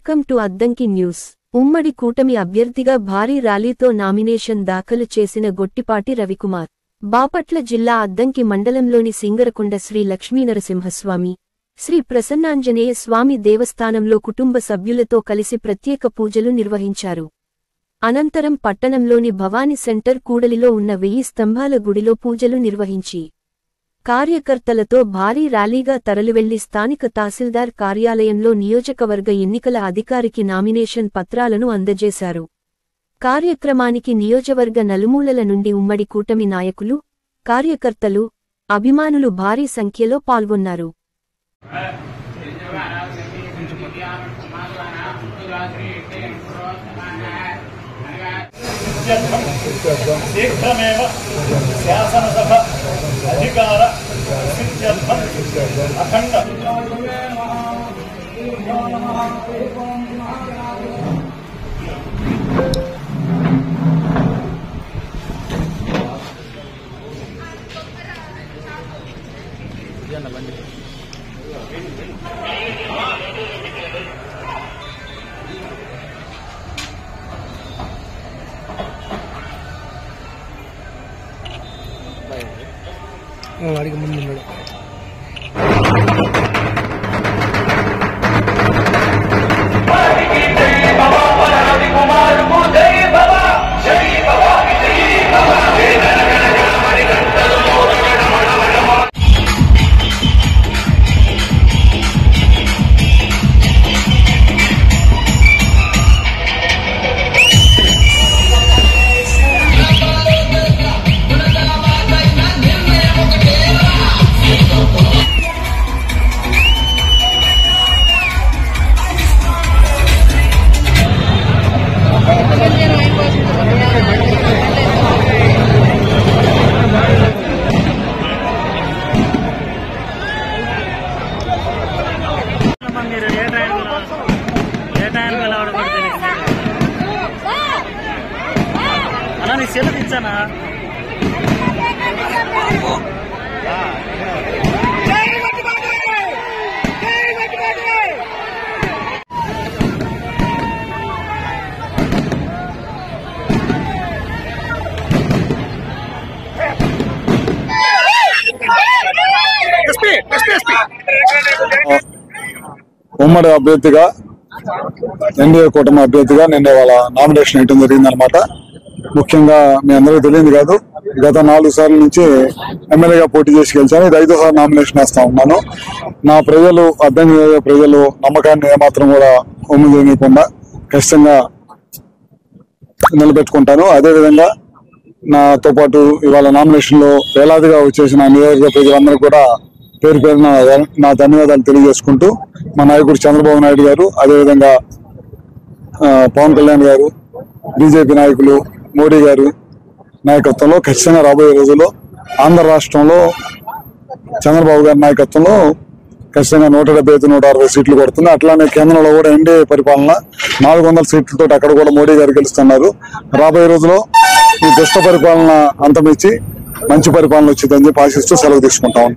Welcome to Addanki news. ఉమ్మడి కూటమి అభ్యర్థిగా భారీ ర్యాలీతో నామినేషన్ దాఖలు చేసిన గొట్టిపాటి రవికుమార్ బాపట్ల జిల్లా అద్దంకి మండలంలోని సింగరకొండ శ్రీ లక్ష్మీనరసింహస్వామి, శ్రీ ప్రసన్నాంజనేయ స్వామి దేవస్థానంలో కుటుంబ సభ్యులతో కలిసి ప్రత్యేక పూజలు నిర్వహించారు. అనంతరం పట్టణంలోని భవానీ సెంటర్ కూడలిలో ఉన్న 1000 స్తంభాల గుడిలో పూజలు నిర్వహించి కార్యకర్తలతో భారీ ర్యాలీగా తరలివెళ్లి స్థానిక తహసీల్దార్ కార్యాలయంలో నియోజకవర్గ ఎన్నికల అధికారికి నామినేషన్ పత్రాలను అందజేశారు. కార్యక్రమానికి నియోజకవర్గ నలుమూలల నుండి ఉమ్మడి కూటమి నాయకులు, కార్యకర్తలు, అభిమానులు భారీ సంఖ్యలో పాల్గొన్నారు. शीघ्रमेव शासनसभ अधिकार सिद्ध्यर्थम अखंड వాడికి ముందు ఉన్నాడు. అలా సెలవు ఇచ్చానా? ఉమ్మడి అభ్యర్థిగా ఎన్డీఏ కూటమి అభ్యర్థిగా నిన్న వాళ్ళ నామినేషన్ వేయడం జరిగిందనమాట. ముఖ్యంగా మీ అందరికీ తెలియదు కాదు, గత 4 సార్ల నుంచి ఎమ్మెల్యేగా పోటీ చేసి గెలిచాను. ఇది 5వ సారి నామినేషన్ వేస్తా ఉన్నాను. నా ప్రజలు, అద్దంకి ప్రజలు నమ్మకాన్ని ఏమాత్రం కూడా ఒమ్ము చేయకుండా ఖచ్చితంగా నిలబెట్టుకుంటాను. అదేవిధంగా నాతో పాటు ఇవాళ నామినేషన్ లో వేలాదిగా వచ్చేసిన నియోజకవర్గ ప్రజలందరూ కూడా పేరు పేరున నా ధన్యవాదాలు తెలియజేసుకుంటూ, మా నాయకుడు చంద్రబాబు నాయుడు గారు, అదేవిధంగా పవన్ కళ్యాణ్ గారు, బీజేపీ నాయకులు మోడీ గారు నాయకత్వంలో ఖచ్చితంగా రాబోయే రోజుల్లో ఆంధ్ర రాష్ట్రంలో చంద్రబాబు గారి నాయకత్వంలో ఖచ్చితంగా 175-160 సీట్లు కొడుతుంది. అట్లానే కేంద్రంలో కూడా ఎన్డీఏ పరిపాలన 400 సీట్లతో అక్కడ కూడా మోడీ గారు గెలుస్తున్నారు. రాబోయే రోజుల్లో ఈ దుష్ట పరిపాలన అంతమించి మంచి పరిపాలన వచ్చిందని చెప్పి ఆశిస్తూ సెలవు తీసుకుంటాం.